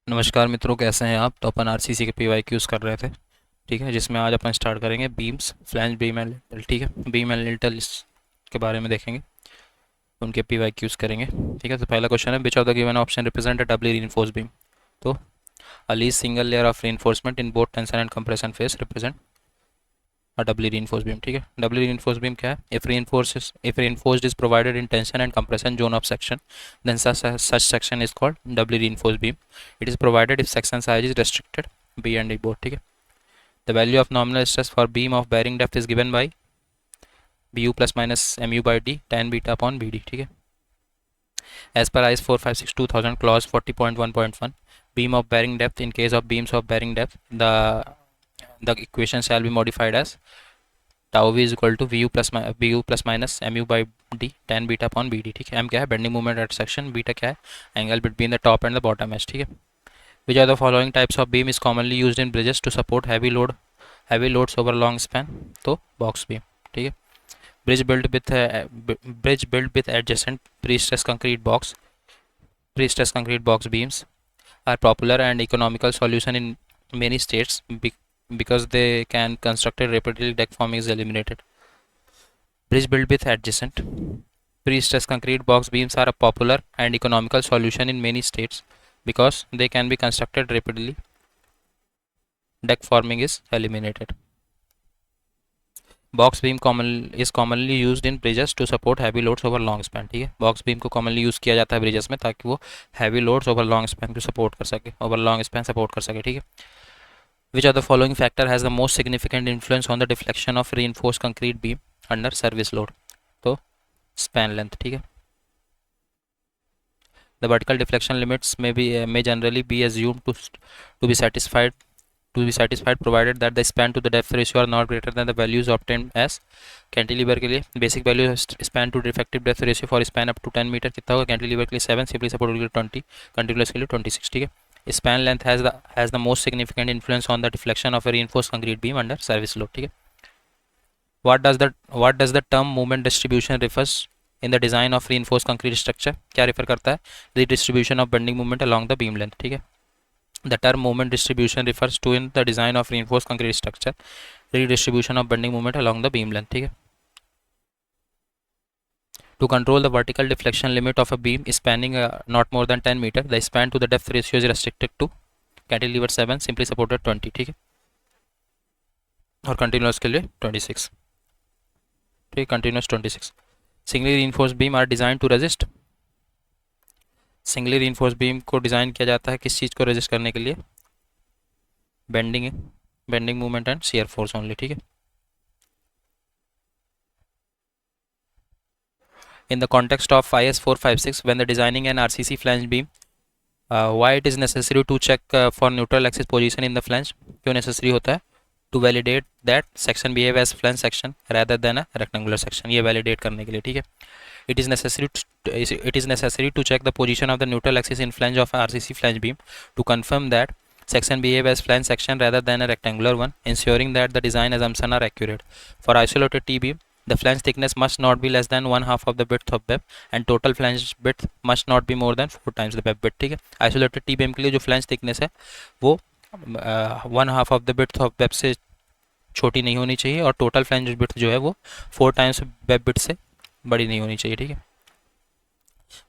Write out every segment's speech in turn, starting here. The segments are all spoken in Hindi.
नमस्कार मित्रों, कैसे हैं आप। तो अपन आरसीसी के पीवाईक्यूज कर रहे थे, ठीक है, जिसमें आज अपन स्टार्ट करेंगे beams, flange beam and lintel. ठीक है, बीम एंड लिंटल के बारे में देखेंगे, उनके पीवाईक्यूज करेंगे। ठीक है, तो पहला क्वेश्चन है, which of the given option represent a doubly reinforced beam. तो a least single layer of reinforcement in both tension and compression face represent a doubly reinforced beam. ठीक है, डबली रीइंफोर्स्ड बीम क्या है? If reinforced is provided in tension and compression zone of section, then such section is called doubly reinforced beam. It is provided if section size is restricted, B and D both. ठीक है, the value of nominal stress for beam of bearing depth is given by Bu plus minus mu by d tan beta upon bd. ठीक है, as per IS 456 2000 clause 40.1.1, beam of bearing depth, in case of beams of bearing depth, the equation shall be modified as tau v is equal to bu plus minus mu by d tan beta upon bd. ठीक है, m क्या है? Bending moment at section, beta क्या है? Angle between the top and the bottom edge. ठीक है, which are the following types of beam is commonly used in bridges to support heavy loads over long span? तो box beam। ठीक है, bridge built with adjacent pre-stress concrete box beams are popular and economical solution in many states because they can constructed rapidly, deck forming is eliminated. Bridge built with adjacent pre-stress concrete box beams are a popular and economical solution in many states because they can be constructed rapidly, deck forming is eliminated. Box beam commonly used in bridges to support heavy loads over long span। ठीक है, बॉक्स बीम को commonly यूज़ किया जाता है ब्रिजेस में ताकि वो heavy loads over long span को सपोर्ट कर सके, over long span सपोर्ट कर सके। ठीक है, which of the following factor has the most significant influence on the deflection of reinforced concrete beam under service load? तो span length। ठीक है, the vertical deflection limits may generally be assumed to be satisfied provided that the span to the depth ratio are not greater than the values obtained as cantilever के लिए basic value span to defective depth ratio for span up to 10 metre कितना होगा? कैंटिलीवर के लिए 7, सिंपली सपोर्ट के लिए 20, कंटिन्यूअस के लिए 26। ठीक है, span length has the most significant influence on the deflection of a reinforced concrete beam under service load। ठीक है, what does the term moment distribution refers in the design of reinforced concrete structure? क्या रेफर करता है? the distribution of bending moment along the beam length। ठीक है, the term moment distribution refers to in the design of reinforced concrete structure redistribution of bending moment along the beam length। ठीक है, to control the vertical deflection limit of a beam spanning not more than 10 meter, the span to the depth ratio is restricted to cantilever 7, simply supported 20। ठीक है, और कंटिन्यूअस के लिए 26। ठीक है, continuous 26। Singly reinforced beam are designed to resist, singly reinforced beam को डिज़ाइन किया जाता है किस चीज़ को रेजिस्ट करने के लिए? Bending movement and shear force only. ठीक है, in the context of IS 456 when the designing an RCC flange beam, why it is necessary to check for neutral axis position in the flange? क्यों necessary होता है? To validate that section behave as flange section rather than a rectangular section, ये validate करने के लिए। ठीक है, it is necessary to check the position of the neutral axis in flange of RCC flange beam to confirm that section behave as flange section rather than a rectangular one, ensuring that the design assumptions are accurate. For isolated T beam, the flange thickness must not be less than 1/2 of the width of web and total flange width must not be more than 4 times the web width। ठीक है, आइसोलेटेड टी बीम के लिए जो फ्लैंज थिकनेस है वो 1/2 of the width of web से छोटी नहीं होनी चाहिए और टोटल फ्लैंज width जो है वो 4 टाइम्स वेब width से बड़ी नहीं होनी चाहिए। ठीक है,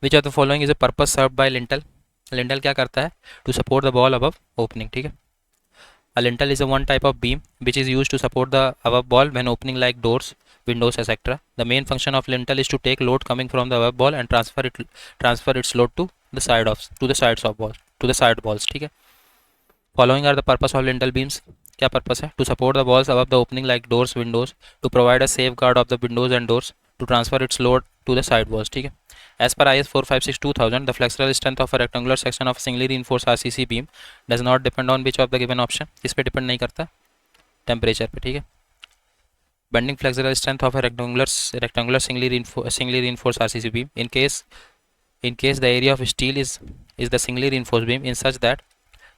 which of the following is a purpose served by lintel. Lintel क्या करता है? To support the wall above opening. ठीक है, a lintel is a one type of beam which is used to support the above wall when opening like doors, windows, etc. The main function of lintel is to take load coming from the above wall and transfer its load to the side walls। ठीक है, following are the purpose of lintel beams। क्या पर्पस है? To support the walls above the opening like doors, windows, to provide a safeguard of the windows and doors, to transfer its load to the side walls। ठीक है, as per IS 456 2000 the flexural strength of a rectangular section of a singly reinforced RCC beam does not depend on which of the given option। किस पे डिपेंड नहीं करता? टेम्परेचर पे। ठीक है, bending flexural strength of a rectangular singly reinforced RCC beam in case the area of steel is the singly reinforced beam in such that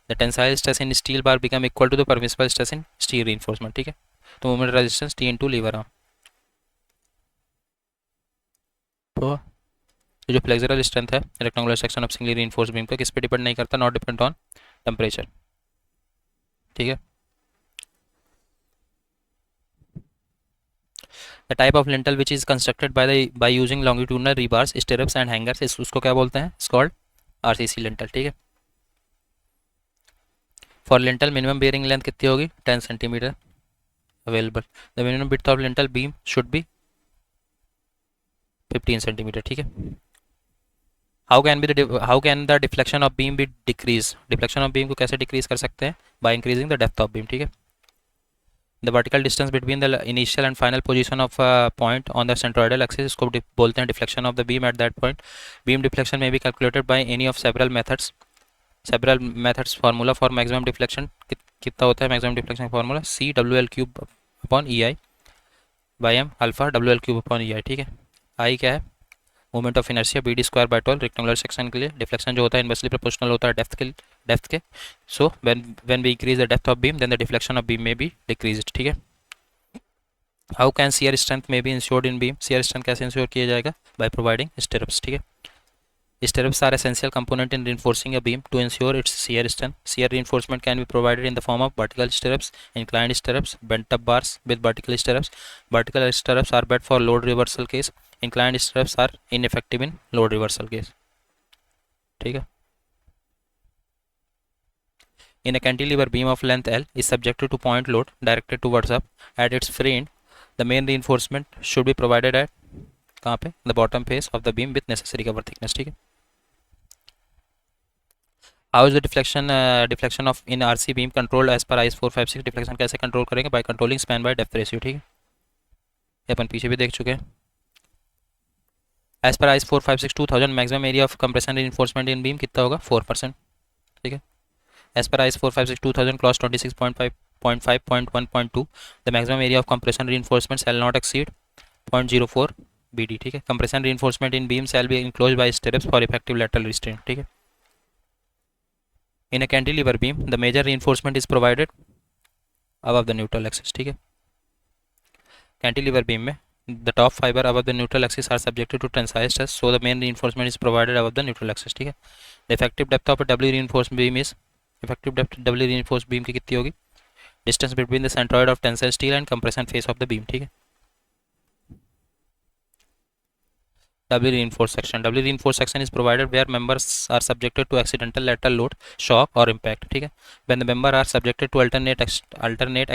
the tensile stress in steel bar become equal to the permissible stress in steel reinforcement। ठीक है, तो moment resistance T into lever arm. तो जो फ्लेक्सुरल स्ट्रेंथ है rectangular section of singly reinforced beam पे किस पे डिपेंड नहीं करता? नॉट डिपेंड ऑन टेम्परेचर, ठीक है। The type of lintel which is constructed by using longitudinal rebars, stirrups and hangers, उसको क्या बोलते हैं? इट्स कॉल्ड आरसीसी लिंटल, ठीक है। For lintel minimum bearing length कितनी होगी? 10 centimetre available. The minimum width of lintel beam should B 15 centimetre, ठीक है। How can the deflection of beam be decrease? Deflection of beam को कैसे डिक्रीज कर सकते हैं? By increasing the depth of beam, ठीक है। The vertical distance between the initial and final position of point on the centroidal axis, इसको बोलते हैं deflection of the beam at that point. Beam deflection में be calculated by any of several methods. Formula for maximum deflection कितना होता है? Maximum deflection formula C W L cube upon E I by M alpha W L cube upon E I, ठीक है। आई क्या है? Moment of inertia, B D square by 12 rectangular section के लिए। डिफ्लेक्शन जो होता है इनवर्सली प्रोपोर्शनल होता है डेप्थ के। So when we increase the depth of beam then the deflection of beam may be decreased, ठीक है। How can shear strength may be ensured in beam? Shear strength कैसे इंश्योर किया जाएगा? बाय प्रोवाइडिंग स्टिरप्स, ठीक है। Stirrups are essential component in reinforcing a beam to ensure its shear strength. Shear reinforcement can be provided in the form of vertical stirrups, inclined stirrups, bent up bars with vertical stirrups. Vertical stirrups are best for load reversal case. Inclined stirrups are ineffective in load reversal case, ठीक है। In a cantilever beam of length L is subjected to point load directed towards up. At its free end, the main reinforcement should be provided at कहाँ पे? The bottom face of the beam with necessary cover thickness, ठीक है। How is the deflection of in RC beam controlled as per IS 456? Deflection कैसे कंट्रोल करेंगे? By controlling span by depth ratio, ठीक है। ये अपन पीछे भी देख चुके हैं। As per IS 456 2000 maximum area of compression reinforcement in beam कितना होगा? 4%, ठीक है। As per IS 456 2000 clause 26.5.1.2 the maximum area of compression reinforcement shall not exceed 0.04 BD, ठीक है। Compression reinforcement in beam shall be enclosed by stirrups for effective lateral restraint, ठीक है। In a cantilever beam, the major reinforcement is provided above the neutral axis, ठीक है। Cantilever beam में the top fiber above the neutral axis are subjected to tensile stress, so the main reinforcement is provided above the neutral axis, ठीक है। The effective depth of a doubly reinforced beam is effective depth doubly reinforced beam की कितनी होगी? Distance between the centroid of tensile steel and compression face of the beam, ठीक है। Doubly reinforced section. Doubly reinforced section is provided where members are subjected to accidental lateral load, shock or impact, ठीक है। When the member are subjected to alternate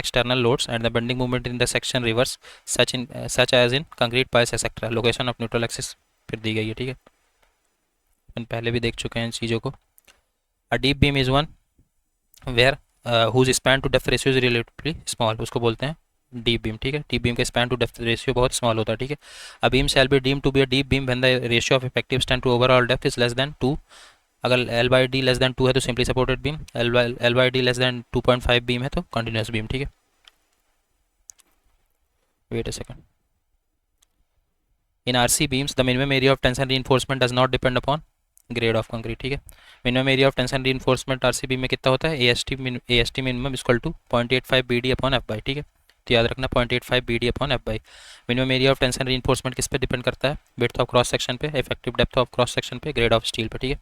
external loads and the bending movement in the section reverse, such as in concrete piles etc. Location of neutral axis फिर दी गई है, ठीक है। अपन पहले भी देख चुके हैं इन चीज़ों को। A deep beam is one where whose span to depth ratio is relatively small, उसको बोलते हैं डीप बीम, ठीक है। डीप बीम का स्पैन टू डेप्थ रेशियो बहुत स्मॉल होता है, ठीक है। A beam shall be deem to be a deep beam when the ratio of effective span to overall depth is less than 2। अगर L by D less than 2 है तो simply supported beam, L by D less than 2.5 beam है तो कंटिन्यूस बीम, ठीक है। Wait a second. In RC beams the minimum area of tension reinforcement does not depend upon grade of concrete, ठीक है। Minimum area of tension reinforcement RC beam में कितना होता है? AST minimum equal to 0.85 BD upon F by, ठीक है। तो याद रखना 0.85 BD upon F Y. Minimum area of tension reinforcement किस पे डिपेंड करता है? विड्थ ऑफ क्रॉस सेक्शन पे, effective depth of cross section पे, ग्रेड ऑफ स्टील पे, ठीक है।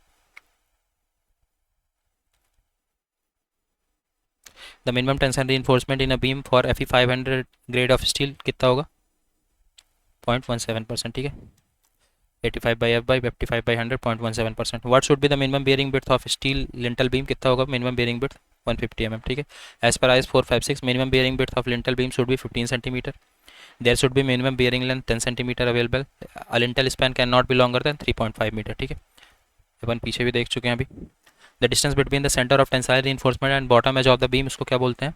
The minimum tension reinforcement in a beam for FE 500 grade of steel कितना होगा? 0.17%, ठीक है। 85 by F by 55 by 100 0.17%. What should be the minimum bearing width of steel lintel beam? कितना होगा minimum bearing width? 150 mm, ठीक है। As per IS 456 minimum bearing width of lintel beam should be 15 centimeter. There should be minimum bearing length 10 centimeter available. A lintel span cannot be longer than 3.5 meter, ठीक है। अपन पीछे भी देख चुके हैं अभी। The distance between the center of tensile reinforcement and bottom edge of the beam उसको क्या बोलते हैं?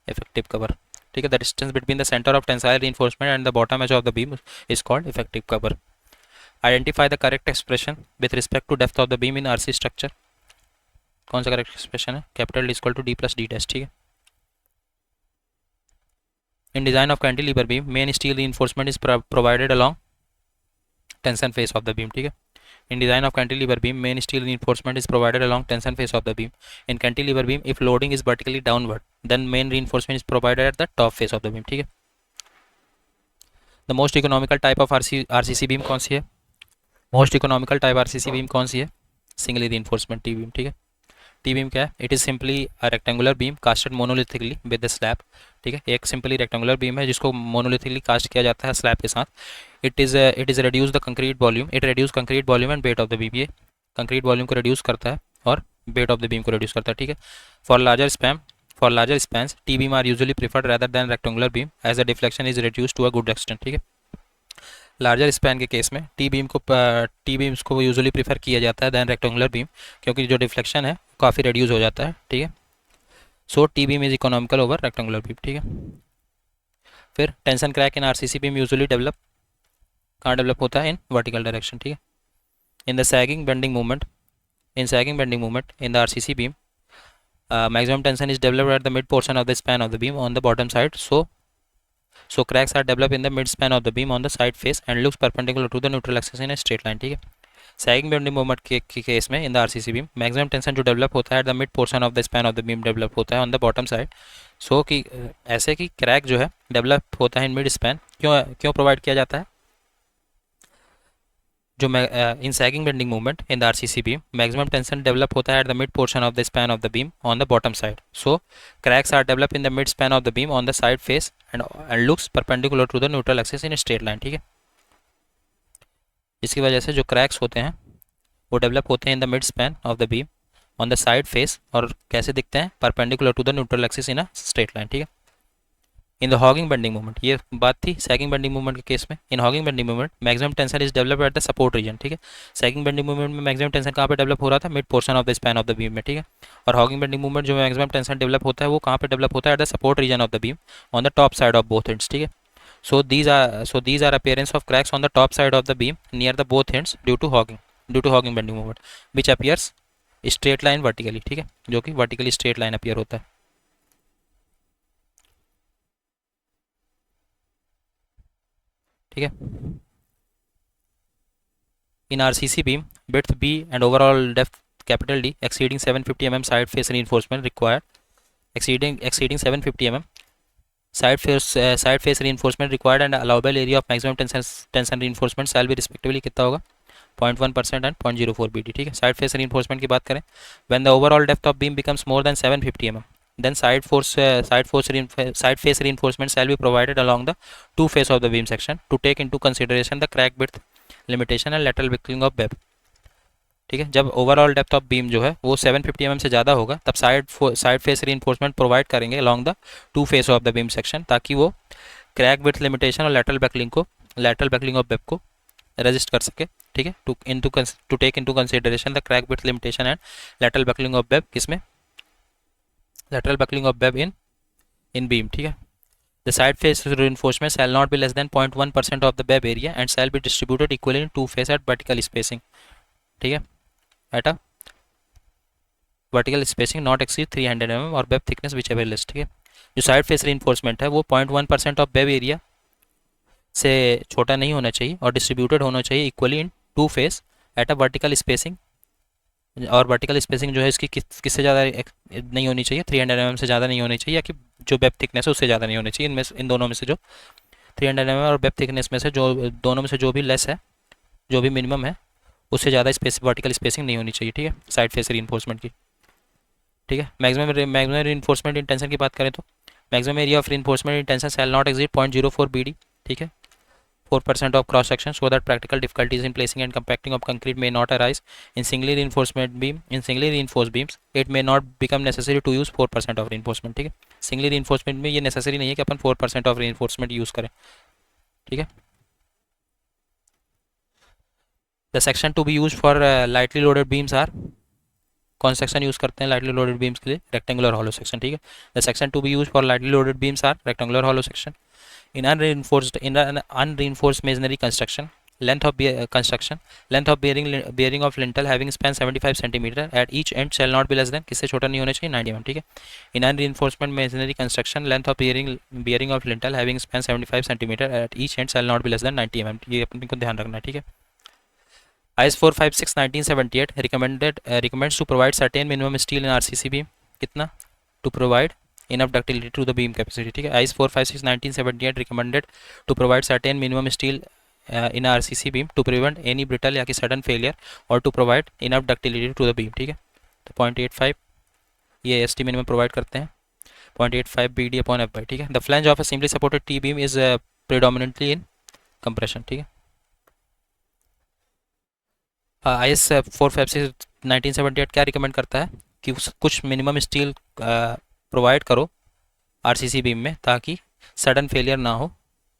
Effective cover, ठीक है। The distance between the center of tensile reinforcement and the bottom edge of the beam is called effective cover. Identify the correct expression with respect to depth of the beam in RC structure. कौन सा करेक्ट एक्सप्रेशन है? Capital D equal to D plus D dash, ठीक है। In design of cantilever beam main steel reinforcement is provided along tension face of the beam, ठीक है। In design of cantilever beam, main steel reinforcement is provided along tension face of the beam. In cantilever beam, if loading is vertically downward, then main reinforcement is provided at the top face of the beam, ठीक है। The most economical type of RCC beam कौन सी है? Most economical type RCC beam कौन सी है? Singly reinforcement T beam, ठीक है। टी बीम क्या है? It is simply a rectangular beam casted monolithically with the slab, ठीक है, एक सिंपली रेक्टेंगुलर बीम है जिसको मोनोलिथिकली कास्ट किया जाता है स्लैब के साथ। It is reduce the concrete volume, it reduce concrete volume and weight of the beam, ये कंक्रीट वॉल्यूम को रिड्यूस करता है और वेट ऑफ द बीम को रिड्यूस करता है, ठीक है। For larger spans T beam are usually preferred rather than rectangular beam as the deflection is reduce to a good extent, ठीक है। लार्जर स्पैन के केस में टी बीम्स को यूजुअली प्रीफर किया जाता है दैन रेक्टेंगुलर बीम, क्योंकि जो डिफ्लेक्शन है काफ़ी रिड्यूस हो जाता है, ठीक है। So T beam is economical over rectangular beam, ठीक है। फिर tension crack in RCC beam usually कहाँ डेवलप होता है? इन वर्टिकल डायरेक्शन, ठीक है। In the sagging bending movement in the RCC beam maximum tension is developed at the mid portion of the span of the beam on the bottom side, so cracks are developed in the mid span of the beam on the side face and looks perpendicular to the neutral axis in a straight line, ठीक है। सैगिंग बेंडिंग मूवमेंट के केस में in the RCC beam maximum tension जो डेवलप होता है at the mid portion of the span of the beam develop होता है on the bottom side, so कि ऐसे कि क्रैक जो है डेवलप होता है इन मिड स्पैन, क्यों प्रोवाइड किया जाता है? जो in sagging bending movement in the RCC beam maximum tension develop होता है at the mid portion of the span of the beam on the bottom side, so cracks are develop in the mid span of the beam on the side face and looks perpendicular to the neutral axis in straight line, ठीक है। इसकी वजह से जो क्रैक्स होते हैं वो डेवलप होते हैं in the mid span of the beam on the side face, और कैसे दिखते हैं? Perpendicular to the neutral axis in a straight line, ठीक है। In the hogging bending movement, ये बात थी सैगिंग बेंडिंग मूवमेंट के केस में। In hogging bending movement maximum tension is develop at the support region, ठीक है। सैगिंग बेंडिंग मूवमेंट में मैक्सिमम टेंशन कहाँ पे डेवलप हो रहा था? Mid portion of the span of the beam में, ठीक है। और हॉगिंग बेंडिंग मूवमेंट जो मैक्सिमम टेंशन डेवलप होता है वो कहाँ पे डेवलप होता है? At the support region of the beam on the top side of both ends, ठीक है। So these are appearance of cracks on the top side of the beam near the both ends due to hogging bending movement which appears straight line vertically, ठीक है, जो कि वर्टिकली स्ट्रेट लाइन अपीयर होता है, ठीक है। In RCC beam width B and overall depth capital D exceeding 750 mm side face reinforcement required, exceeding 750 mm side face reinforcement required and allowable area of maximum tension reinforcement shall be respectively कितना होगा? 0.1% and 0.04 BD, ठीक है। साइड फेस reinforcement की बात करें, when the overall depth of beam becomes more than 750 mm then side face reinforcement shall be provided along the two face of the beam section to take into consideration the crack width limitation and lateral buckling of web, ठीक है। जब ओवरऑल डेप्थ ऑफ बीम जो है वो 750 mm से ज़्यादा होगा तब साइड फेस रीइंफोर्समेंट प्रोवाइड करेंगे along the two face of the beam section, ताकि वो क्रैक विड्थ लिमिटेशन और lateral buckling ऑफ वेब को रेजिस्ट कर सके, ठीक है। To take into consideration the crack width limitation and lateral buckling of web, किसमें? lateral buckling of web in beam, ठीक है। The side face reinforcement shall not be less than 0.1% of the web area and shall be distributed equally in two face at vertical spacing, ठीक है, at a vertical spacing not exceed 300 mm और web thickness whichever less, ठीक है। जो साइड फेस reinforcement है वो 0.1% ऑफ वेब एरिया से छोटा नहीं होना चाहिए और डिस्ट्रीब्यूटेड होना चाहिए equally in two face at a vertical spacing, और वर्टिकल स्पेसिंग जो है इसकी किससे ज़्यादा नहीं होनी चाहिए? 300 mm से ज़्यादा नहीं होनी चाहिए, या कि जो वेब थिकनेस है उससे ज़्यादा नहीं होनी चाहिए। इन दोनों में से जो 300 mm और वेब थिकनेस में से जो दोनों में से जो भी लेस है, जो भी मिनिमम है, उससे ज़्यादा वर्टिकल स्पेसिंग नहीं होनी चाहिए, ठीक है, साइड फेस रीइंफोर्समेंट की, ठीक है। मैक्सिमम रीइंफोर्समेंट इंटेंशन की बात करें तो maximum area of reinforcement intention shell not exceed 0.04 BD, ठीक है, 4% of cross section, so that practical difficulties in placing and compacting of concrete may not arise. In singly reinforced beams it may not become necessary to use 4% of reinforcement, ठीक है। सिंगली reinforcement में ये necessary नहीं है कि अपन 4% of reinforcement यूज़ करें, ठीक है। The section to be used for lightly loaded beams are, कौन सेक्शन यूज़ करते हैं लाइटली लोडेड बीम्स के लिए? रेक्टेंगुलर हॉलो सेक्शन, ठीक है। The section to be use for lightly loaded beams are rectangular hollow section. In unreinforced masonry construction, length of bearing of lintel having span 75 cm at each end shall not be less than, किससे छोटा नहीं होना चाहिए? 90 mm, ठीक है। In unreinforced masonry construction, length of bearing of lintel having span 75 cm at each end shall not be less than 90 mm, ये अपने को ध्यान रखना है, ठीक है। IS 456 1978 recommends to provide certain minimum steel in RCC beam, कितना? To provide enough ductility to the beam capacity, ठीक है। IS 456 1978 recommended to provide certain minimum steel in RCC beam to prevent any brittle या कि sudden failure or to provide enough ductility to the beam, ठीक है। तो 0.85 ये एस टी मिनिमम प्रोवाइड करते हैं 0.85 BD अपॉन एफ बाई, ठीक है। The flange of a simply supported T beam is predominantly in compression, ठीक है। IS 456 1978 क्या रिकमेंड करता है कि कुछ मिनिमम स्टील प्रोवाइड करो आरसीसी बीम में ताकि सडन फेलियर ना हो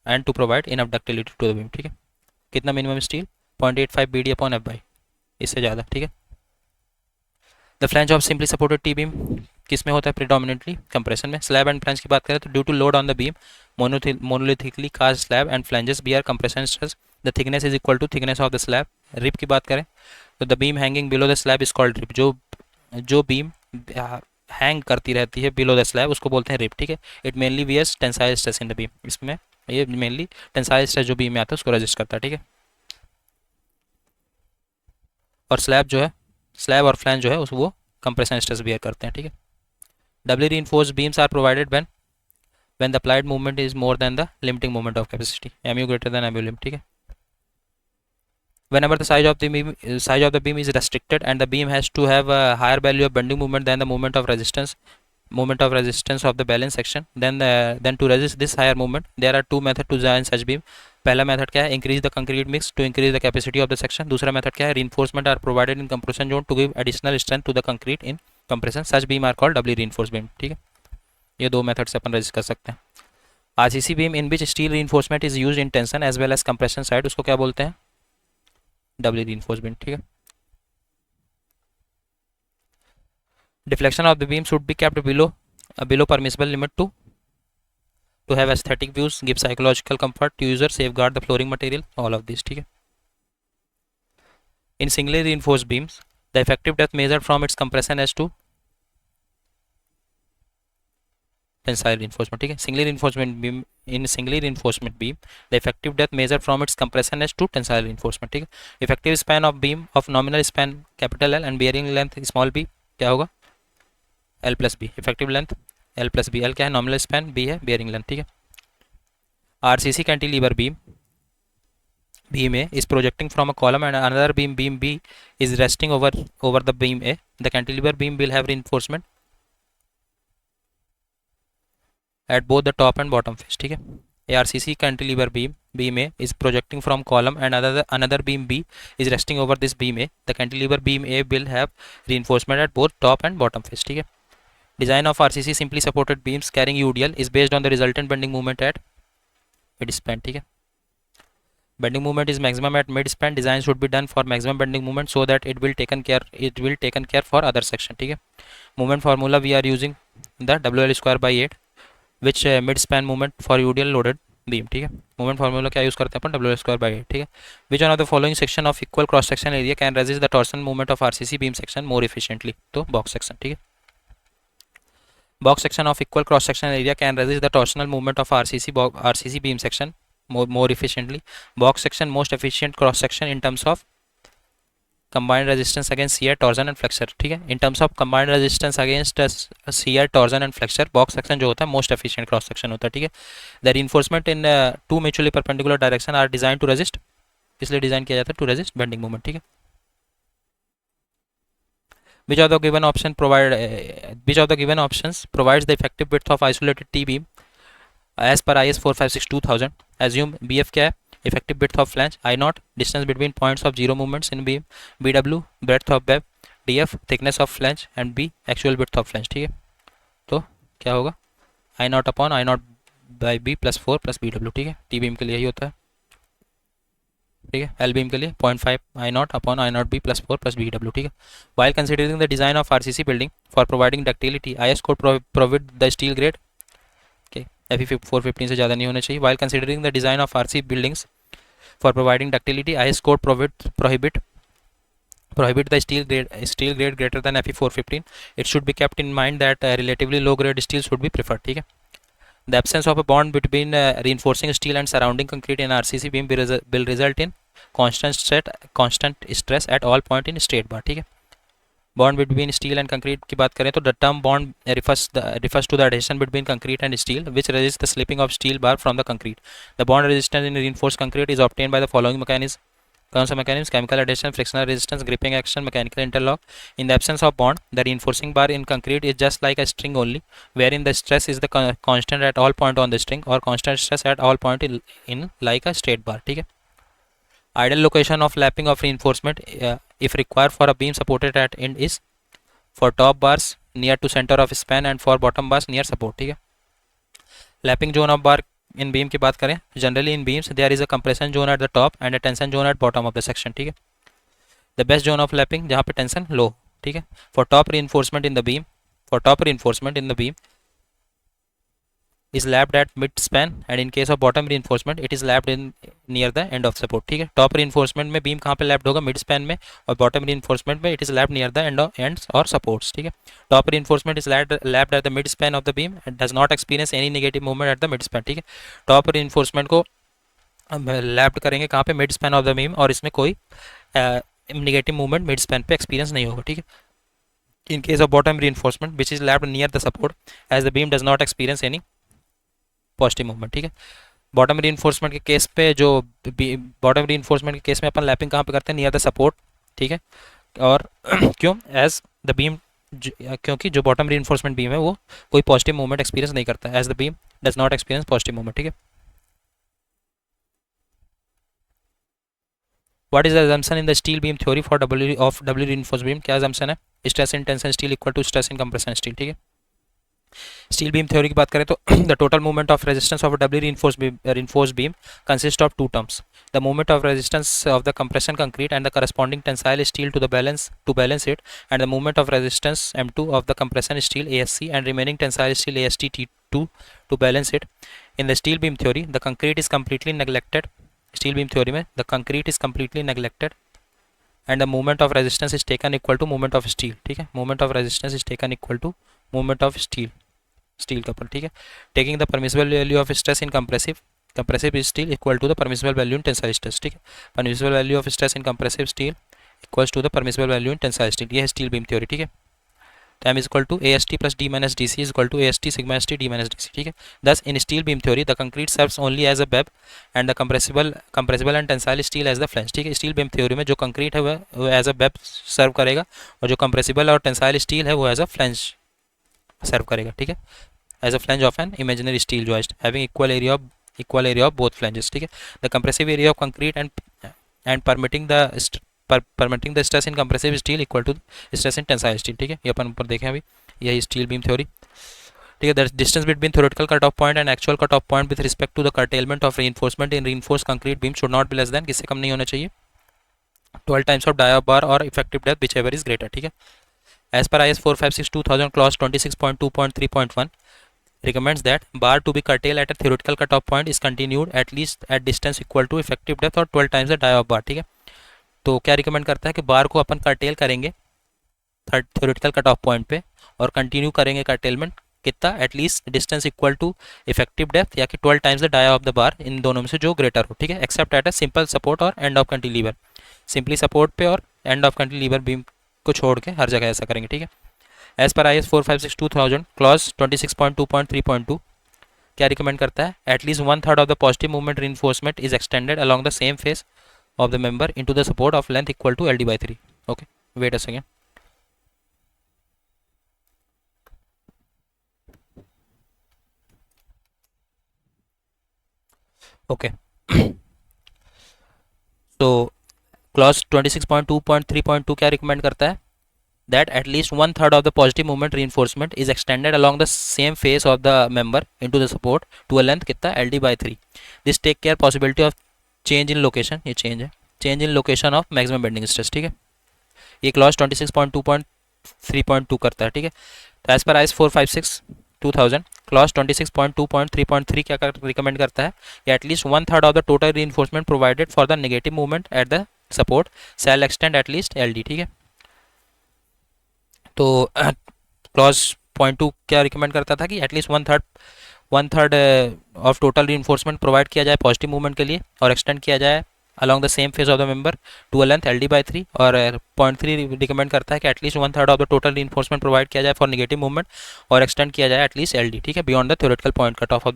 and to provide enough ductility to the beam, ठीक है। कितना minimum steel 0.85 BD upon F y, इससे ज़्यादा, ठीक है। The flange of simply supported T beam किस में होता है प्रिडोमिनेटली कंप्रेशन में। स्लैब एंड फ्लैंज की बात करें तो due to load on the beam monolithically cast slab and flanges B are compression stress the thickness is equal to thickness of the slab. Rib की बात करें तो the beam hanging below the slab is called rib. जो बीम हैंग करती रहती है बिलो द स्लैब उसको बोलते हैं रिप, ठीक है। It mainly bears tensile stress in the beam, इसमें ये मेनली टेंसाइल स्ट्रेस जो बीम में आता है उसको रजिस्ट करता है, ठीक है। और स्लैब और फ्लैंज जो है उस वो कंप्रेशन स्ट्रेस बियर करते हैं, ठीक है। Doubly reinforced beams are provided when the applied movement is more than the limiting moment of capacity, mu greater than mu lim, ठीक है। Whenever the size of the beam is restricted and the beam has to have a higher value of bending moment than the moment of resistance of the balance section, then to resist this higher moment there are two methods to design such beam. पहला मेथड क्या है, increase the concrete mix to increase the capacity of the section. दूसरा मेथड क्या है, reinforcement are provided in compression zone to give additional strength to the concrete in compression. Such beam are called doubly reinforced beam, ठीक है। ये दो मेथड से अपन रजिस्ट कर सकते हैं। RCC beam in which steel reinforcement is used in tension as well as compression side, उसको क्या बोलते हैं, डबली रीइंफोर्स्ड बीम, ठीक है। Deflection of the beam should be kept below permissible limit to have aesthetic views, give psychological comfort to user, safeguard the flooring material, all of this, ठीक है। In singly reinforced beams, the effective depth measured from its compression as to tensile reinforcement, ठीक है। singly reinforcement beam, the effective depth measured from its compression as to tensile reinforcement, ठीक है। effective span of beam of nominal span capital L and bearing length small b क्या होगा, L plus b, effective length L plus b, L क्या है, नॉमिनल स्पैन, b है बेयरिंग लेंथ, ठीक है। RCC cantilever beam A is projecting from a column and another beam B is resting over the beam A. The cantilever beam will have reinforcement at both the top and bottom face, ठीक है। ARCC cantilever beam A is projecting from column and another beam B is resting over this beam A. The cantilever beam A will have reinforcement at both top and bottom face, ठीक है। Design of RCC simply supported beams carrying UDL is based on the resultant bending moment at mid span, ठीक है। Bending moment is maximum at mid span. Design should be done for maximum bending moment so that it will taken care for other section, ठीक है। Moment formula we are using the WL square by 8 which mid span moment for UDL loaded beam, ठीक है। Moment formula क्या यूज करते हैं अपन, WL square by 8, ठीक है। Which one of the following section of equal cross section area can resist the torsion moment of RCC beam section more efficiently, तो box section, ठीक है। Box section of equal cross section area can resist the torsional movement of RCC beam section more efficiently. Box section most efficient cross section in terms of combined resistance against shear, torsion and flexure, ठीक है। In terms of combined resistance against shear, torsion and flexure, box section जो होता है most efficient cross section होता है, ठीक है। The reinforcement in two mutually perpendicular direction are designed to resist, इसलिए डिजाइन किया जाता है to resist bending moment, ठीक है। Which of the given options provides the effective width of isolated T beam as per IS 456-2000? Assume BF क्या है, effective width of flange, I naught, distance between points of zero movements in beam, BW breadth of web, DF thickness of flange and B actual width of flange, ठीक है। तो क्या होगा, I naught upon I naught by B plus 4 plus BW, ठीक है। T beam के लिए यही होता है, ठीक है। एल बीम के लिए 0.5 I naught upon I naught B plus 4 plus B W, ठीक है। While considering the design of RCC building for providing ductility IS code provide the steel grade, okay, FE 415 से ज़्यादा नहीं होना चाहिए। While considering the design of RC buildings for providing ductility IS code prohibit the steel grade greater than FE 415. It should be kept in mind that relatively low grade steel should be preferred, ठीक है। The absence of a bond between reinforcing steel and surrounding concrete in RCC beam will result in constant stress at all point in straight bar, ठीक है। Bond between steel and concrete की बात करें तो the term bond refers to the adhesion between concrete and steel which resists the slipping of steel bar from the concrete. The bond resistance in reinforced concrete is obtained by the following mechanism. कौन सा mechanism? Chemical adhesion, frictional resistance, gripping action, mechanical interlock. In the absence of bond the reinforcing bar in concrete is just like a string only, wherein the stress is the constant at all point on the string or constant stress at all point in like a straight bar. ठीक है. Ideal location of lapping of reinforcement if required for a beam supported at end is for top bars near to center of span and for bottom bars near support. ठीक है. Lapping zone of bar in beam की बात करें, generally in beams there is a compression zone at the top and a tension zone at bottom of the section. ठीक है. The best zone of lapping जहाँ पे टेंशन लो. ठीक है. For top reinforcement in the beam, for top reinforcement in the beam is lapped at mid span and in case of bottom reinforcement it is lapped in near the end of support. ठीक है. टॉप reinforcement में बीम कहाँ पे लैप्ड होगा? मिड स्पैन में. और बॉटम reinforcement में it is lapped near the ends और supports. ठीक है. Top reinforcement is lapped at the mid span of the beam and does not experience any negative movement at the mid span. ठीक है. टॉप reinforcement को लैप्ड करेंगे कहाँ पे? Mid span of the beam, और इसमें कोई नेगेटिव मूवमेंट मिड स्पैन पे एक्सपीरियंस नहीं होगा. ठीक है. In case of bottom reinforcement which is lapped near the support as the beam does not experience any positive movement. ठीक है. बॉटम रीइंफोर्समेंट के केस पे जो बॉटम रीइंफोर्समेंट के केस में अपन लैपिंग कहाँ पे करते हैं? Near the support. ठीक है. और क्यों? एज द बीम, क्योंकि जो बॉटम रीइंफोर्समेंट बीम है वो कोई पॉजिटिव मूवमेंट एक्सपीरियंस नहीं करता है. As the beam does not experience positive movement. ठीक है. What is the assumption in the steel beam theory for doubly reinforced beam? क्या assumption है? Stress in tension steel equal to stress in compression steel. ठीक है. स्टील बीम थ्योरी की बात करें तो the total movement of resistance of doubly reinforced beam consist of two terms, the movement of resistance of the compression concrete and the corresponding tensile steel to balance it and the movement of resistance M2 of the compression steel ASC and remaining tensile steel AST T2 to balance it. In the steel beam theory the concrete is completely neglected. Steel beam theory में the concrete is completely neglected and the movement of resistance is taken equal to movement of steel. ठीक है. movement of resistance is taken equal to movement of steel के ऊपर. ठीक है. Taking the permissible value of stress in compressive steel equal to the permissible value in tensile stress. ठीक है. Permissible value of stress in compressive steel equals to the permissible value in tensile steel. ये है स्टील बीम थ्योरी. ठीक है. तो m is equal to AST plus D minus DC is equal to AST sigma ST D minus DC. ठीक है. Thus in steel beam theory the concrete serves only as a web and the compressible and tensile steel as the flange. ठीक है. स्टील बीम थ्योरी में जो कंक्रीट है वो एज अ वेब सर्व करेगा और जो कंप्रेसिबल और टेंसाइल स्टील है वो एज अ फ्लैंज सर्व करेगा. ठीक है. As a flange of an imaginary steel joist having equal area of both flanges. ठीक है. The compressive area of concrete and permitting the stress in compressive steel equal to stress in tensile steel. ठीक है. ये अपन ऊपर देखें अभी, यही स्टील बीम थ्योरी. ठीक है. The distance between theoretical cut off point and actual cut off point with respect to the curtailment of reinforcement in reinforced concrete beam should not be less than, किससे कम नहीं होना चाहिए? 12 टाइम्स ऑफ डाया बार और effective depth which ever is greater. ठीक है. एज पर IS 456/2000 clause 26.2.3.1 recommends that bar to be curtailed at a theoretical cutoff point is continued at least at distance equal to effective depth और 12 times the dia of bar. ठीक है. तो क्या रिकमेंड करता है कि बार को अपन कर्टेल करेंगे थ्योरेटिकल कट ऑफ पॉइंट पे और कंटिन्यू करेंगे कर्टेलमेंट कितना? At least distance equal to effective depth या कि 12 times the dia of the bar, इन दोनों में से जो ग्रेटर हो. ठीक है. Except at a simple support और end of cantilever. Simply support पे और एंड ऑफ कैंटिलीवर बीम को छोड़ के हर जगह ऐसा करेंगे. ठीक है. एज पर IS 456/2000 क्लॉज 26.2.3.2 क्या रिकमेंड करता है? At least 1/3 of the positive movement reinforcement is extended along the same face of the member into the support of length equal to LD/3. Okay, wait a second. Okay. So clause 26.2.3.2 क्या रिकमेंड करता है? That at least 1/3 of the positive moment reinforcement is extended along the same face of the member into the support to a length कितना? LD/3. This take care possibility of change in location. ये change है, change in location of maximum bending stress. ठीक है. ये क्लॉज 26.2.3.2 करता है. ठीक है. तो एज पर IS 456/2000 क्लॉज 26.2.3.3 क्या रिकमेंड करता है? At least 1/3 of the total reinforcement provided for the negative movement at the support shall extend at least LD. ठीक है. तो क्लॉज पॉइंट 2 क्या रिकमेंड करता था कि at least one third of total reinforcement provide किया जाए पॉजिटिव मूवमेंट के लिए और एक्सटेंड किया जाए along the same face of the member to a length LD/3. और पॉइंट 3 रिकमेंड करता है कि at least 1/3 of the total reinforcement provide किया जाए फॉर नेगेटिव मूवमेंट और एक्सटेंड किया जाए एटलीस्ट LD. ठीक है. Beyond the theoretical point cut off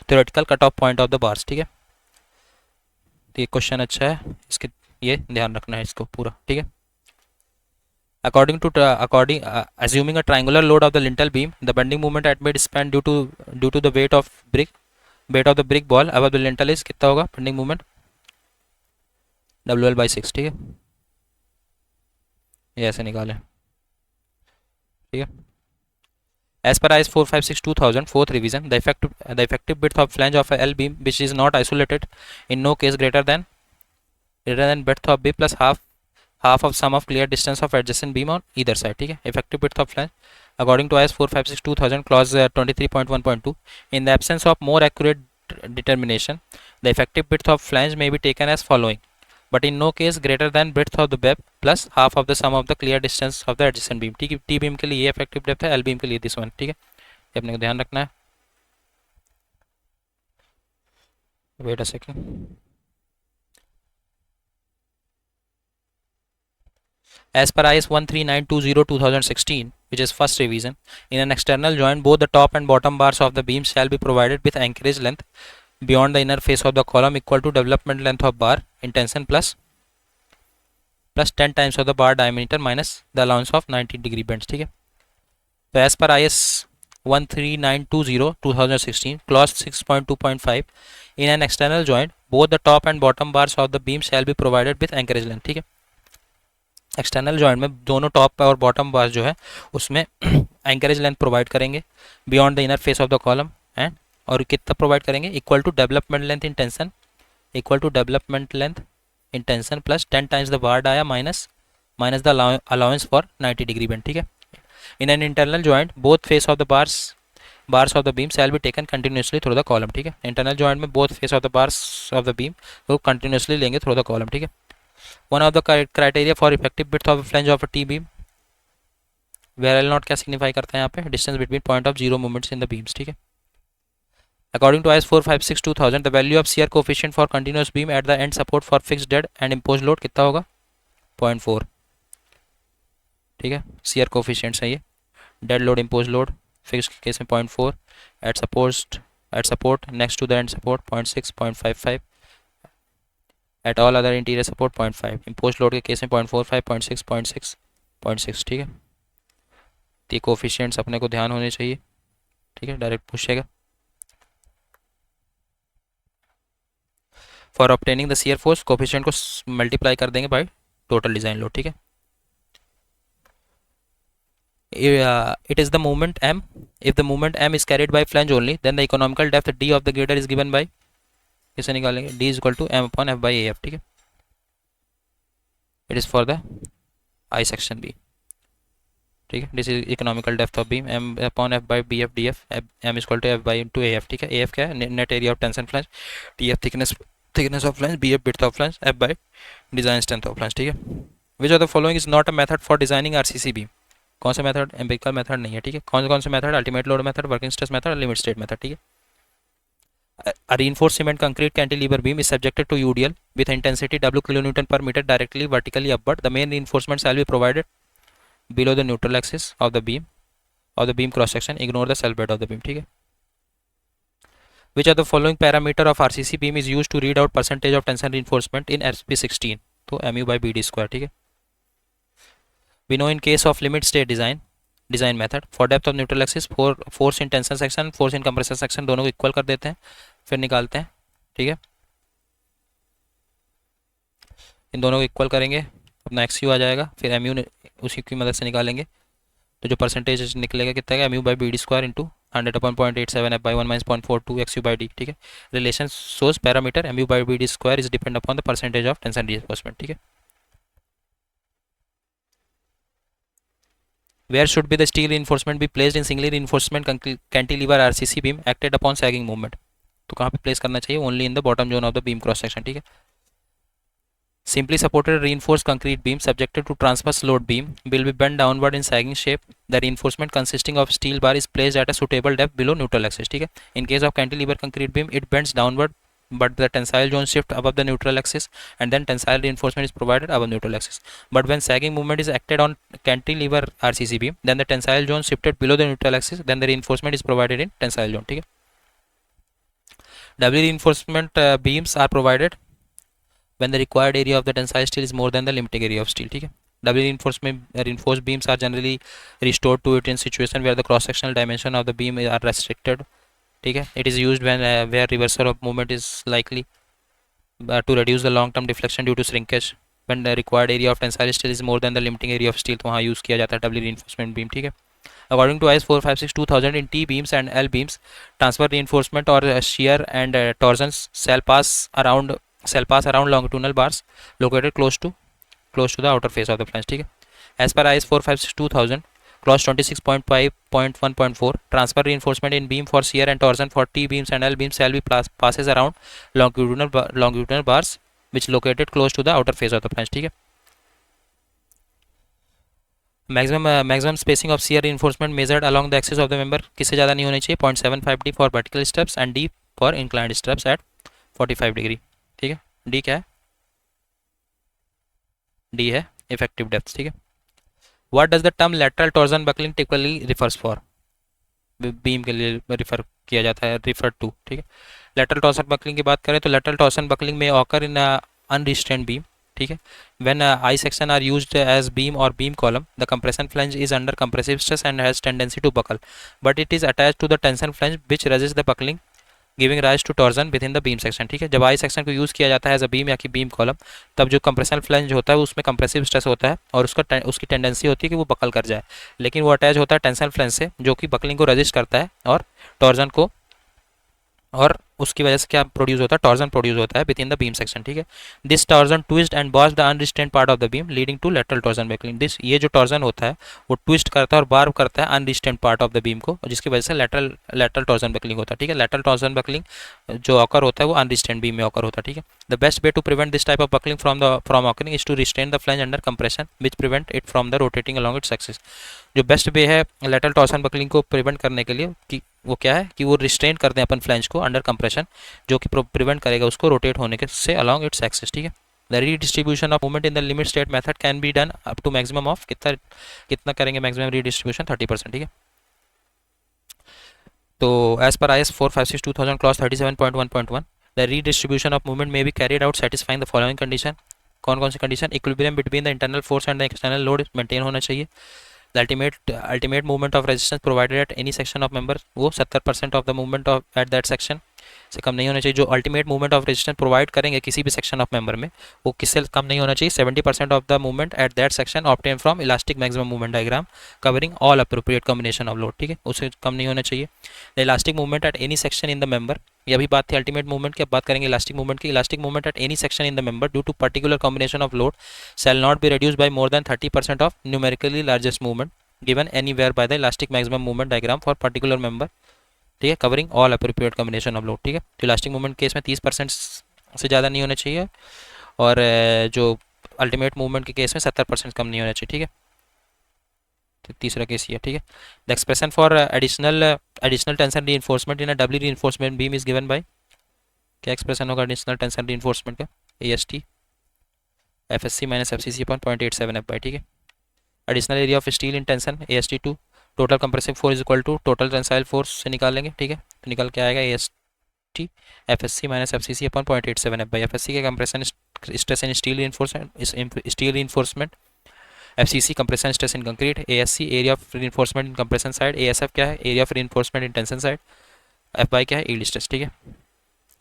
theoretical cut off point of the bars. ठीक है. तो ये क्वेश्चन अच्छा है, इसके ये ध्यान रखना है इसको पूरा, ठीक है। Assuming a triangular load of the lintel beam, the bending moment at mid span due to the weight of the brick ball above the lintel is कितना होगा bending moment, WL/6, ठीक है। ये ऐसे निकालें, ठीक है। As per IS 456/2000 fourth revision, the effective width of flange of a L beam which is not isolated in no case greater than breadth of B plus half of sum of clear distance of adjacent beam on either side, ठीक है। Effective width of flange according to IS 456/2000 clause 23.1.2, in the absence of more accurate determination, the effective width of flange may be taken as following, but in no case greater than breadth of the web plus half of the sum of the clear distance of the adjacent beam, ठीक है। टी बीम के लिए ये effective depth है, एल बीम के लिए दिस वन, ठीक है। ये अपने को ध्यान रखना है। Wait a second. As per IS 13920/2016, which is first revision, in an external joint, both the top and bottom bars of the beam shall be provided with anchorage length beyond the inner face of the column equal to development length of bar in tension plus 10 times of the bar diameter minus the allowance of 90-degree bends, ठीक है। तो as per IS 13920/2016 clause 6.2.5, in an external joint, both the top and bottom bars of the beam shall be provided with anchorage length, ठीक है। एक्सटर्नल जॉइंट में दोनों टॉप और बॉटम बार जो है उसमें एंकरेज लेंथ प्रोवाइड करेंगे beyond the inner face of the column end, और कितना प्रोवाइड करेंगे, equal to development length in tension plus 10 times the bar dia minus the allowance for 90-degree bend, ठीक है। In an internal joint both face of the bars of the beam shall be taken continuously through the column, ठीक है। इंटरनल जॉइंट में both face of the bars of the beam को कंटिन्यूसली लेंगे थ्रू द कॉलम, ठीक है। One of the criteria for effective width of a flange of a T beam, where L naught क्या signify करता है यहाँ पे, distance between point of zero moments in the beams, ठीक है। According to IS 456/2000, the value of shear coefficient for continuous beam at the end support for fixed dead and imposed load कितना होगा, 0.4, ठीक है। shear coefficient है ये, dead load imposed load fixed case में 0.4, at support next to the end support 0.6 0.55, at all other interior support 0.5, impose load के केस में 0.45 0.6 0.6 0.6, ठीक है। तो ये कोफिशिएंट्स अपने को ध्यान होने चाहिए, ठीक है, डायरेक्ट पूछेगा। For obtaining the shear force coefficient को मल्टीप्लाई कर देंगे बाय टोटल डिजाइन लोड, ठीक है। It is the moment m. If the moment m is carried by flange only, then the economical depth d of the girder is given by, किसे निकालेंगे, d is equal to m upon f by af, ठीक है। It is for the I section B, ठीक है। This is economical depth of beam m upon f by bf df, m is equal to f by into af, ठीक है। af क्या है, net area of tension flange, tf thickness of flange, bf width of flange, f by design strength of flange, ठीक है। Which of the following is not a method for designing RCC beam, कौन सा मेथड एम्पिरिकल मेथड नहीं है, ठीक है। कौन से method, ultimate load method, working stress method, limit state method, ठीक है। A reinforced cement concrete cantilever beam is subjected to UDL with intensity W kilonewton per meter directly vertically upward. The main reinforcement shall be provided below the neutral axis of the beam cross section. Ignore the cell bed of the beam, ठीक है। Which of the following parameter of RCC beam is used to read out percentage of tension reinforcement in SP16? तो mu by BD square, ठीक है। We know in case of limit state design method for depth of neutral axis, force in tension section, force in compressor section दोनों को इक्वल कर देते हैं, फिर निकालते हैं, ठीक है। इन दोनों को इक्वल करेंगे, अपना एक्स यू आ जाएगा, फिर एम यू उसी की मदद से निकालेंगे, तो जो परसेंटेज निकलेगा कितना है, M U by B D square into 100/0.87 f by 1 minus 0.42 x u by d, ठीक है। Relation source parameter M U by B D square is depend upon the percentage of tension reinforcement, ठीक है। Where should be the steel reinforcement be placed in singly reinforcement cantilever RCC beam acted upon sagging movement? तो कहाँ पे प्लेस करना चाहिए, only in the bottom zone of the beam cross section, ठीक है। Simply supported reinforced concrete beam subjected to transverse load beam will be bent downward in sagging shape. The reinforcement consisting of steel bar is placed at a suitable depth below neutral axis, ठीक है। In case of cantilever concrete beam, it bends downward, but the tensile zone shift above the neutral axis, and then tensile reinforcement is provided above neutral axis. But when sagging movement is acted on cantilever RCC beam, then the tensile zone shifted below the neutral axis, then the reinforcement is provided in tensile zone, ठीक है। W reinforcement beams are provided when the required area of the tensile steel is more than the limiting area of steel. ठीक है. Doubly reinforced beams are generally restored to it in situation where the cross sectional dimension of the beam are restricted. ठीक है. It is used when where reversal of movement is likely to reduce the long term deflection due to shrinkage. When the required area of tensile steel is more than the limiting area of steel, तो वहाँ यूज़ किया जाता है doubly reinforcement beam. ठीक है. According to IS 456-2000, in T beams and L beams, transfer reinforcement or shear and torsions shall pass around longitudinal bars located close to the outer face of the flange. ठीक है. As per IS 456-2000, clause 26.5.1.4, transfer reinforcement in beam for shear and torsion for T beams and L beams shall be passes around longitudinal bars which located close to the outer face of the flange. ठीक है. Maximum spacing of shear reinforcement measured along the axis of the member किससे ज़्यादा नहीं होनी चाहिए 0.75 d for vertical steps and d for inclined steps at 45 degree. ठीक है. d क्या है? d है इफेक्टिव डेप्थ. ठीक है. What does the term lateral torsion buckling typically refers for? Beam के लिए रिफर किया जाता है, रिफर टू. ठीक है. लेटरल टॉर्जन बकलिंग की बात करें तो लेटरल टॉर्जन बकलिंग में ऑकर इन अनरिस्ट्रेन्ड बीम. ठीक है. when I section are used as beam or beam column, the compression flange is under compressive stress and has tendency to buckle, but it is attached to the tension flange which resists the buckling, giving rise to torsion within the beam section. ठीक है. जब आई सेक्शन को यूज़ किया जाता है एज अ बीम या कि बीम कॉलम, तब जो कंप्रेशन फ्लैंज होता है उसमें कंप्रेसिव स्ट्रेस होता है और उसकी टेंडेंसी होती है कि वो बकल कर जाए, लेकिन वो अटैच होता है टेंशन फ्लैंज से जो कि बकलिंग को रजिस्ट करता है और टॉर्जन को, और उसकी वजह से क्या प्रोड्यूस होता है? टॉर्जन प्रोड्यूस होता है within the beam section. ठीक है. This torsion twist and bows the unrestrained part of the beam leading to lateral torsion buckling. This ये जो टॉर्जन होता है वो ट्विस्ट करता है और बार करता है अनरिस्ट्रेन्ड पार्ट ऑफ द बीम को, जिसकी वजह से लेटरल टॉर्जन बकलिंग होता है. ठीक है. लेटरल टॉर्जन बकलिंग जो ऑकर होता है वो अनरिस्ट्रेन्ड बीम में ऑकर होता है. ठीक है. The best way to prevent this type of buckling from occurring is to restrain the flange under compression which prevent it from the rotating along its axis. जो बेस्ट वे है लेटरल टॉर्जन बकलिंग को प्रिवेंट करने के लिए कि वो क्या है कि वो रिस्ट्रेन कर दें अपन फ्लैंज को अंडर कंप्रेशन, जो कि प्रिवेंट करेगा उसको रोटेट होने के से अलॉन्ग इट्स एक्सिस. ठीक है. The redistribution of movement in the limit state method can be done up to maximum of कितना करेंगे मैक्सिमम रीडिस्ट्रीब्यूशन 30%. ठीक है. तो एज पर IS 456-2000 clause 37.1.1 the redistribution of movement may be carried out satisfying the following condition. कौन कौन सी condition? Equilibrium between the internal force and the external load maintain होना चाहिए. The ultimate movement of resistance provided at any section of member वो 70% of the movement of at that section से कम नहीं होना चाहिए. जो ultimate movement of resistance provide करेंगे किसी भी सेक्शन ऑफ मेंबर में वो किससे कम नहीं होना चाहिए? 70% of the movement at that section obtain from elastic maximum movement diagram covering all appropriate combination of load. ठीक है. उससे कम नहीं होना चाहिए. The elastic movement at any section in the member, ये अभी बात थी अल्टीमेट मूवमेंट की, अब बात करेंगे इलास्टिक मूवमेंट की. Elastic movement at any section in the member due to particular combination of load shall not be reduce by more than 30% of numerically largest movement given anywhere by the elastic maximum movement diagram for particular member. ठीक है. Covering all appropriate combination of load. ठीक है. तो इलास्टिक मूवमेंट केस में 30% से ज़्यादा नहीं होना चाहिए और जो अल्टीमेट मूवमेंट के केस में 70% कम नहीं होना चाहिए. ठीक है. तो तीसरा केस ये. ठीक है. The expression for additional tension reinforcement in a doubly reinforcement beam is given by, क्या एक्सप्रेशन होगा एडिशनल टेंशन रीइंफोर्समेंट का? AST FSC minus FCC upon 0.87 F/. ठीक है. Additional area of steel in tension AST2 total compressive force equal to total tensile force से निकालेंगे. ठीक है. तो निकल के आएगा AST FSC minus FCC upon 0.87 F/. FSC के compression stress in steel reinforcement, FCC compression stress in concrete, ASC area of reinforcement in compression side, ASF क्या है? Area of reinforcement in tension side, F क्या है? Yield stress. ठीक है.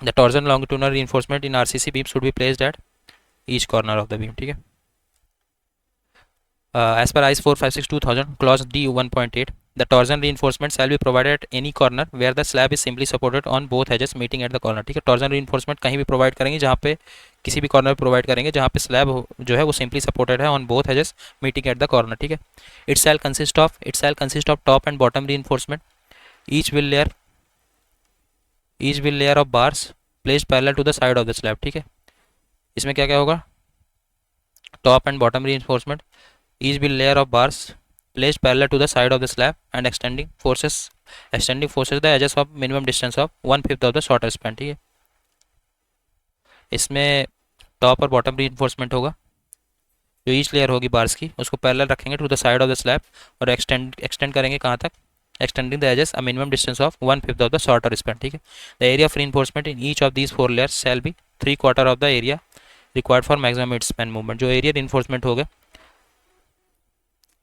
The torsion longitudinal reinforcement in RCC beam should be placed at each corner of the beam. ठीक है. As per IS 456-2000 clause D 1.8, the torsion reinforcement shall be provided at any corner where the slab is simply supported on both edges meeting at the corner. ठीक है. टॉर्जन reinforcement कहीं भी प्रोवाइड करेंगे जहाँ पे किसी भी कॉर्नर पे प्रोवाइड करेंगे जहाँ पे स्लैब जो है वो सिंपली सपोर्टेड है on both edges meeting at the corner. ठीक है. It shall consist of top and bottom reinforcement. Each will layer of bars placed parallel to the side of the slab. ठीक है. इसमें क्या क्या होगा? Top and bottom reinforcement, each will layer of bars placed parallel to the side of the slab and extending forces the edges of minimum distance of 1/5 of the shorter span. ठीक है. इसमें टॉप और बॉटम reinforcement होगा. जो ईच लेयर होगी बार्स की उसको पैरेलल रखेंगे to the side of the slab और एक्सटेंड करेंगे कहाँ तक? Extending the edges a minimum distance of 1/5 of the shorter span. ठीक है. The area of reinforcement in each of these 4 layers shall be 3/4 of the area required for maximum mid span movement, जो एरिया इन्फोर्समेंट होगा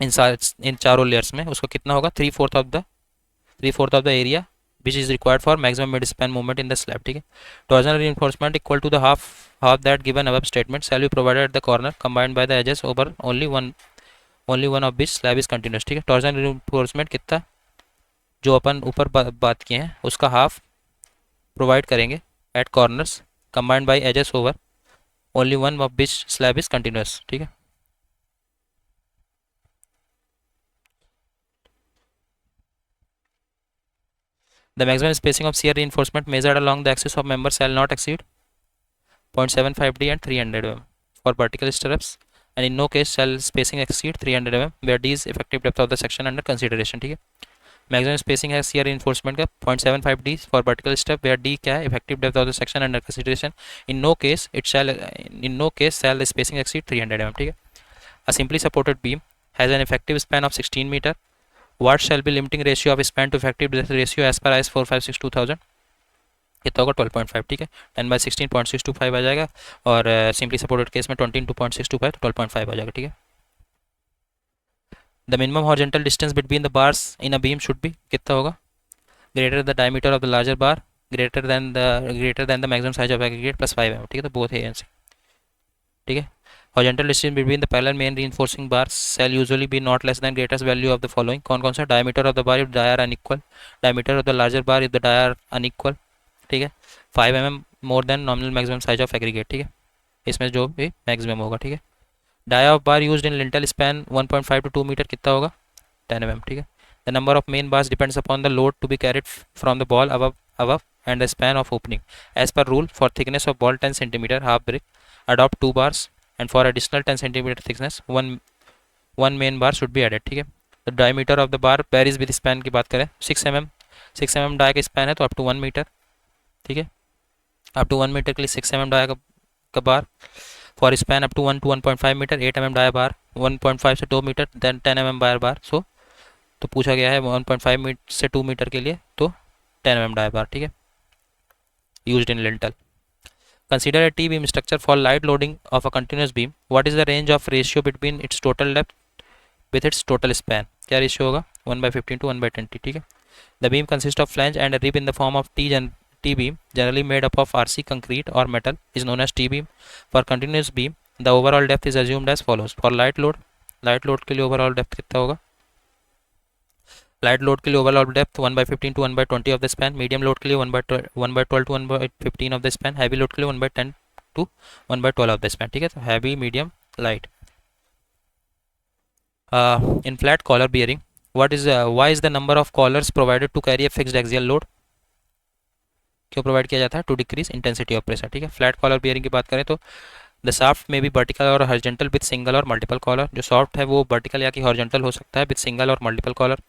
इन चारों लेयर्स में, उसका कितना होगा, three fourth of the area which is required for maximum mid span movement in the slab, ठीक है। Torsional reinforcement equal to the half that given above statement shall be provided at the corner combined by the edges over only one of which slab is continuous, ठीक है। टॉर्जनल रीइंफोर्समेंट कितना, जो अपन ऊपर बात किए हैं उसका हाफ प्रोवाइड करेंगे at corners combined by edges over only one of which slab is continuous, ठीक है। The maximum spacing of shear reinforcement measured along the axis of member shall not exceed 0.75 d and 300 mm for vertical stirrups, and in no case shall spacing exceed 300 mm where d is effective depth of the section under consideration, ठीक है। मैक्सिमम स्पेसिंग है shear reinforcement का 0.75 d for vertical stirrup where d क्या है, effective depth of the section under consideration, in no case shall the spacing exceed 300 mm, ठीक है। A simply supported beam has an effective span of 16 meter. What shall be limiting ratio of span to effective depth ratio as per IS 456 2000, कितना होगा 12.5, ठीक है। 10/16.625 आ जाएगा, और सिंपली सपोर्टेड केस में 20/2.625 तो 12.5 आ जाएगा, ठीक है। The minimum horizontal distance between the bars in a beam should B, कितना होगा, greater the diameter of the larger bar greater than the maximum size of aggregate plus 5 mm, ठीक है। तो बोथ है आंसर, ठीक है। Horizontal distance between the parallel main reinforcing bars shall usually be not less than greatest value of the following, कौन कौन सा, diameter of the bar if the dia are unequal, diameter of the larger bar if the dia are unequal, ठीक है। 5 mm more than nominal maximum size of aggregate, ठीक है, इसमें जो भी मैक्सिमम होगा, ठीक है। dia of bar used in lintel span 1.5 to 2 metre, कितना होगा 10 mm, ठीक है। The number of main bars depends upon the load to be carried from the ball above and the span of opening. As per rule, for thickness of ball 10 cm half brick, adopt 2 bars, and for additional 10 cm thickness one main bar should be added, ठीक है। The diameter of the bar varies with span की बात करें 6 mm डाई का स्पैन है तो अप टू 1 मीटर, ठीक है। अप टू 1 मीटर के लिए 6 mm डाई का बार, for span up to 1 to 1.5 metre 8 mm dia bar, 1.5 से 2 metre then 10 mm bar, so तो पूछा गया है 1.5 मीटर से 2 मीटर के लिए तो 10 mm डाई बार, ठीक है, used in lintel. Consider a T-beam structure for light loading of a continuous beam. What is the range of ratio between its total depth with its total span? क्या रेशियो होगा 1/15 to 1/20, ठीक है। The beam consists of flange and a rib in the form of T-beam generally made up of RC concrete or metal is known as T-beam. For continuous beam the overall depth is assumed as follows. For light load के लिए overall depth कितना होगा, लाइट लोड के लिए overall depth 1/15 to 1/20 of the span, medium load के लिए 1/12 to 1/15 of the span, heavy load के लिए 1/10 to 1/12 ऑफ द स्पैन, ठीक है। तो heavy, medium, light. In flat collar bearing why is the number of collars provided to carry a fixed axial load, क्यों प्रोवाइड किया जाता है, to decrease intensity of pressure, ठीक है। फ्लैट कॉलर बियरिंग की बात करें तो द शाफ्ट में भी वर्टिकल और हॉरिजॉन्टल विद सिंगल और मल्टीपल कॉलर, जो सॉफ्ट है वो वर्टिकल या कि हॉरिजॉन्टल हो सकता है विद सिंगल और multiple collar.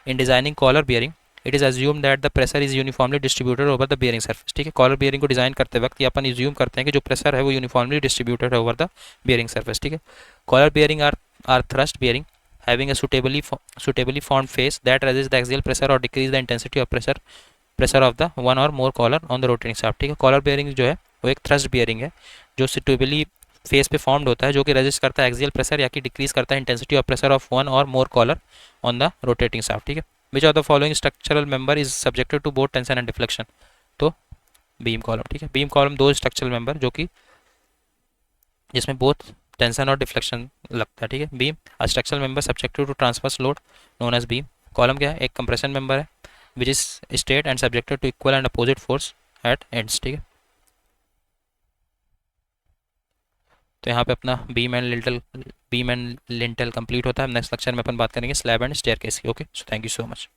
In designing collar bearing it is assume that the pressure is uniformly distributed over the bearing surface, ठीक है। कॉलर बियरिंग को डिजाइन करते वक्त ये अपन अज्यूम करते हैं कि जो प्रेशर है वो यूनिफॉर्मली डिस्ट्रीब्यूटेड है ओवर द बियरिंग सर्फेस, ठीक है। Collar bearing are thrust bearing having a suitably formed face that resists the axial pressure or decrease the intensity of pressure of the one or more collar on the rotating shaft, ठीक है। कॉलर बियरिंग जो है वो एक थ्रस्ट बियरिंग है जो सुटेबली फेस पे फॉर्म्ड होता है, जो कि रेजिस्ट करता है एक्सियल प्रेशर या कि डिक्रीज करता है intensity of pressure of one और more collar on the rotating shaft, ठीक है। Which of the following structural member is subjected to both tension and deflection, तो बीम कॉलम, ठीक है। बीम कॉलम दो स्ट्रक्चरल मेंबर जो कि जिसमें बोथ टेंशन और डिफ्लेक्शन लगता है, ठीक है। Beam a structural member subjected to transverse load known as beam. Column क्या है, एक कंप्रेशन मेंबर है which is state and subjected to equal and opposite force at ends, ठीक है। तो यहाँ पे अपना बीम एंड लिंटल कंप्लीट होता है। नेक्स्ट लेक्चर में अपन बात करेंगे स्लैब एंड स्टेयरकेस की। Okay, so thank you so much.